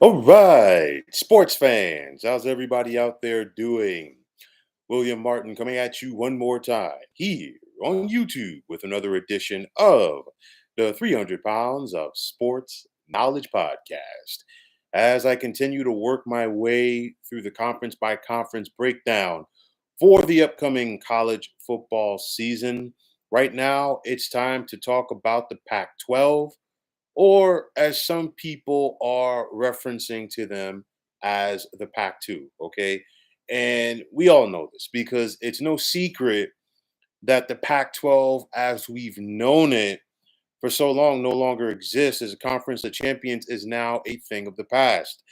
All right, sports fans, how's everybody out there doing? William Martin coming at you one more time here on YouTube with another edition of the 300 Pounds of Sports Knowledge Podcast. As I continue to work my way through the conference by conference breakdown for the upcoming college football season, right now it's time to talk about the Pac 12, or as some people are referencing to them as the Pac-2, okay? And we all know this because it's no secret that the Pac-12, as we've known it for so long, no longer exists. As a conference of champions is now a thing of the past.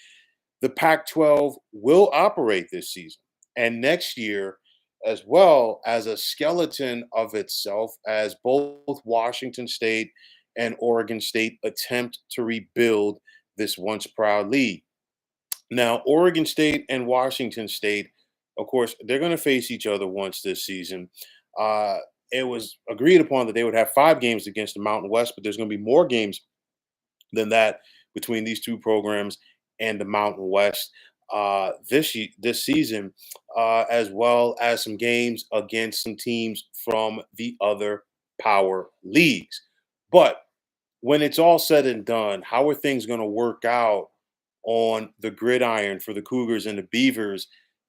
The Pac-12 will operate this season and next year as well as a skeleton of itself, as both Washington State and Oregon State attempt to rebuild this once proud league. Now, Oregon State and Washington State, of course, they're going to face each other once this season. Uh, it was agreed upon that they would have 5 games against the Mountain West, but there's going to be more games than that between these two programs and the Mountain West this season, as well as some games against some teams from the other power leagues. But when it's all said and done, how are things going to work out on the gridiron for the Cougars and the Beavers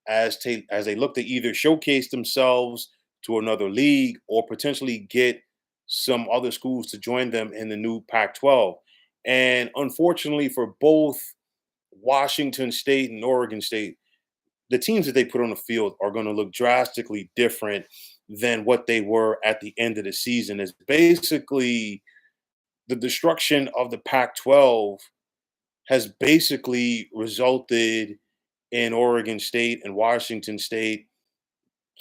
as they look to either showcase themselves to another league or potentially get some other schools to join them in the new Pac-12? And unfortunately for both Washington State and Oregon State, the teams that they put on the field are going to look drastically different than what they were at the end of the season. It's basically the destruction of the Pac 12 has basically resulted in Oregon State and Washington State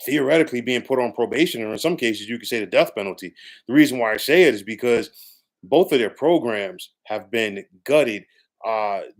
theoretically being put on probation, or in some cases, you could say the death penalty. The reason why I say it is because both of their programs have been gutted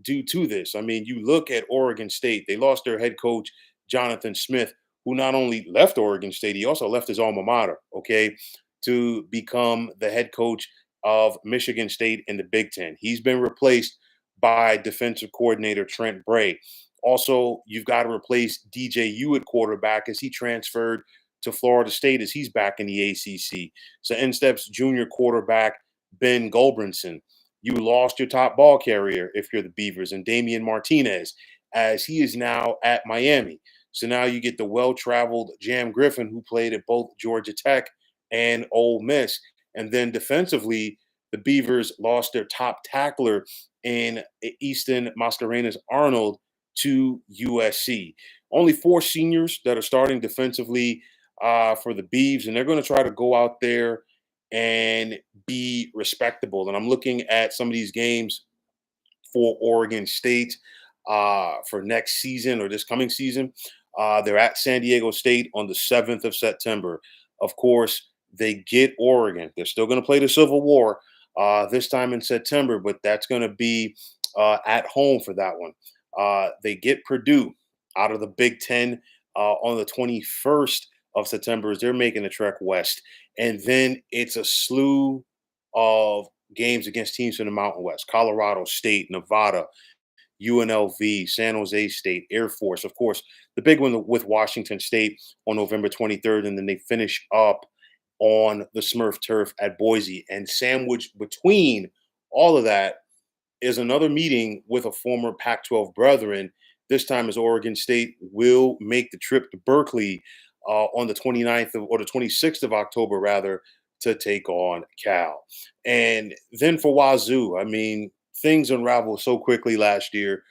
due to this. I mean, you look at Oregon State, they lost their head coach, Jonathan Smith, who not only left Oregon State, he also left his alma mater, okay, to become the head coach of Michigan State in the Big Ten. He's been replaced by defensive coordinator Trent Bray. Also, you've got to replace DJ Hewitt quarterback as he transferred to Florida State as he's back in the ACC. So in steps junior quarterback Ben Gulbranson. You lost your top ball carrier if you're the Beavers, and Damian Martinez, as he is now at Miami. So now you get the well-traveled Jam Griffin, who played at both Georgia Tech and Ole Miss. And then defensively, the Beavers lost their top tackler in Easton Mascarenas Arnold to USC. Only 4 seniors that are starting defensively for the Beavs, and they're going to try to go out there and be respectable. And I'm looking at some of these games for Oregon State for next season or this coming season. They're at San Diego State on the 7th of September. Of course, they get Oregon. They're still going to play the Civil War this time in September, but that's going to be at home for that one. They get Purdue out of the Big Ten on the 21st of September as they're making the trek west. And then it's a slew of games against teams from the Mountain West: Colorado State, Nevada, UNLV, San Jose State, Air Force. Of course, the big one with Washington State on November 23rd. And then they finish up on the Smurf turf at Boise. And sandwiched between all of that is another meeting with a former Pac 12 brethren. This time, as Oregon State will make the trip to Berkeley on the 29th or the 26th of October, rather, to take on Cal. And then for Wazoo, I mean, things unraveled so quickly last year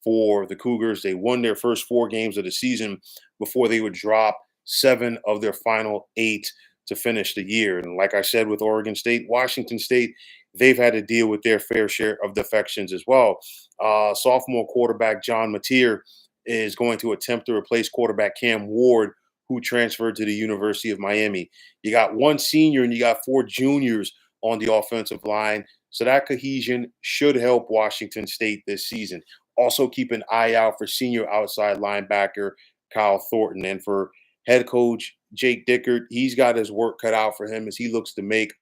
for the Cougars. They won their first 4 games of the season before they would drop 7 of their final 8 to finish the year. And like I said, with Oregon State, Washington State, they've had to deal with their fair share of defections as well. Sophomore quarterback John Mateer is going to attempt to replace quarterback Cam Ward, who transferred to the University of Miami. You got 1 senior and you got 4 juniors on the offensive line. So that cohesion should help Washington State this season. Also, keep an eye out for senior outside linebacker Kyle Thornton. And for head coach Jake Dickert, he's got his work cut out for him as he looks to make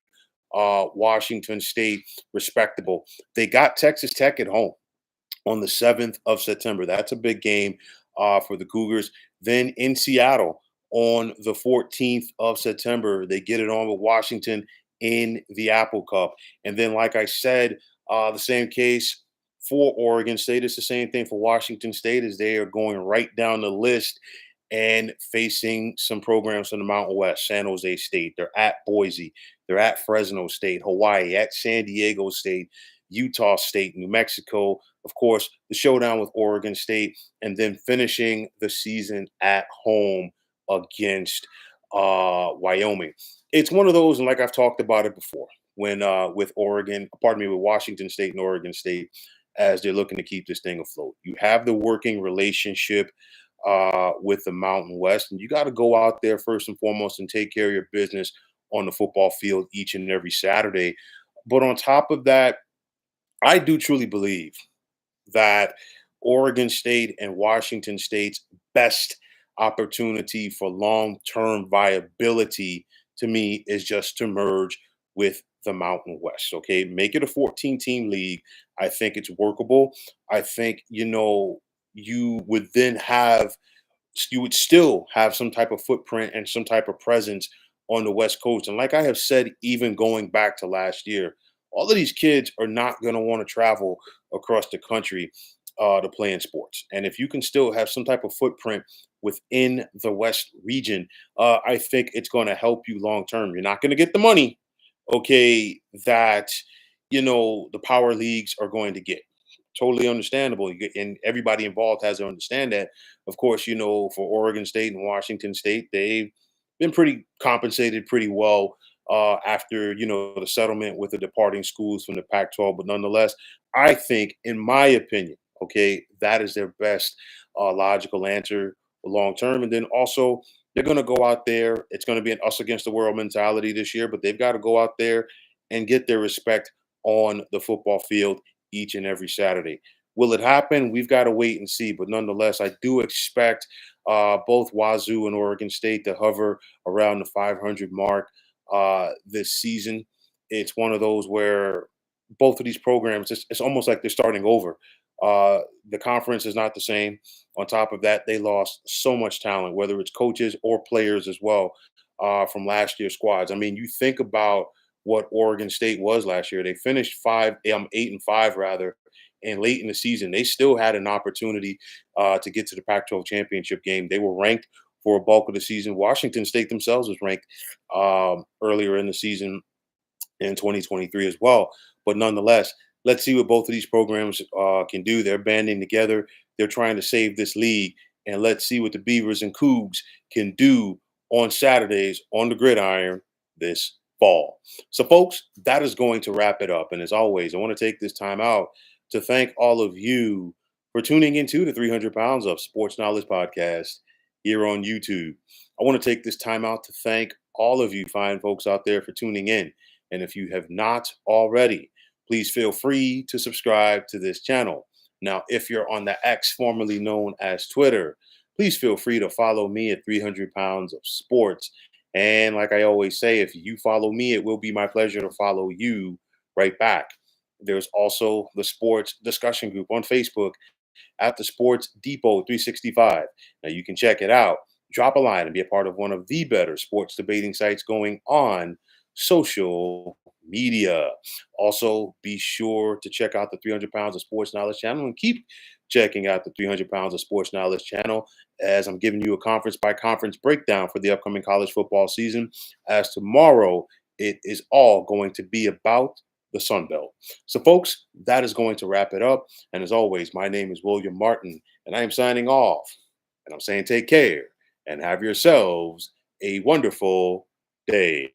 Washington State respectable. They got Texas Tech at home. on the 7th of September. That's a big game for the Cougars. Then in Seattle on the 14th of September, they get it on with Washington in the Apple Cup. And then, like I said, the same case for Oregon State. It's the same thing for Washington State as they are going right down the list and facing some programs in the Mountain West. San Jose State, they're at Boise, they're at Fresno State, Hawaii, at San Diego State, Utah State, New Mexico, of course, the showdown with Oregon State, and then finishing the season at home against Wyoming. It's one of those, and like I've talked about it before, when with Oregon, pardon me, with Washington State and Oregon State, as they're looking to keep this thing afloat. You have the working relationship with the Mountain West, and you got to go out there first and foremost and take care of your business on the football field each and every Saturday. But on top of that, I do truly believe that Oregon State and Washington State's best opportunity for long term viability to me is just to merge with the Mountain West. Okay. Make it a 14-team league. I think it's workable. I think, you would then have you would still have some type of footprint and some type of presence on the West Coast. And like I have said, even going back to last year, all of these kids are not going to want to travel across the country to play in sports. And if you can still have some type of footprint within the West region, I think it's going to help you long term. You're not going to get the money, okay, that the power leagues are going to get. Totally understandable. And everybody involved has to understand that. Of course, for Oregon State and Washington State, they've been pretty compensated pretty well after the settlement with the departing schools from the Pac-12. But nonetheless, I think, in my opinion, okay, that is their best logical answer long term. And then also, they're going to go out there. It's going to be an us against the world mentality this year, but they've got to go out there and get their respect on the football field each and every Saturday. Will it happen? We've got to wait and see. But nonetheless, I do expect both Wazoo and Oregon State to hover around the 500 mark this season. It's one of those where both of these programs, it's almost like they're starting over. The conference is not the same. On top of that, they lost so much talent, whether it's coaches or players as well, from last year's squads. I mean, you think about what Oregon State was last year. They finished 8-5 rather, and late in the season, they still had an opportunity to get to the Pac-12 championship game. They were ranked for a bulk of the season. Washington State themselves was ranked earlier in the season in 2023 as well. But nonetheless, let's see what both of these programs can do. They're banding together. They're trying to save this league. And let's see what the Beavers and Cougs can do on Saturdays on the gridiron this fall. So, folks, that is going to wrap it up. And as always, I want to take this time out to thank all of you for tuning into the 300 Pounds of Sports Knowledge podcast here on YouTube. I want to take this time out to thank all of you fine folks out there for tuning in. And if you have not already, please feel free to subscribe to this channel. Now, if you're on the X, formerly known as Twitter, please feel free to follow me at 300 Pounds of Sports. And like I always say, if you follow me, it will be my pleasure to follow you right back. There's also the sports discussion group on Facebook at the Sports Depot 365. Now you can check it out. Drop a line and be a part of one of the better sports debating sites going on social media. Also, be sure to check out the 300 Pounds of Sports Knowledge channel and keep checking out the 300 Pounds of Sports Knowledge channel as I'm giving you a conference by conference breakdown for the upcoming college football season. As tomorrow, it is all going to be about the Sun Belt. So, folks, that is going to wrap it up. And as always, my name is William Martin, and I am signing off. And I'm saying take care and have yourselves a wonderful day.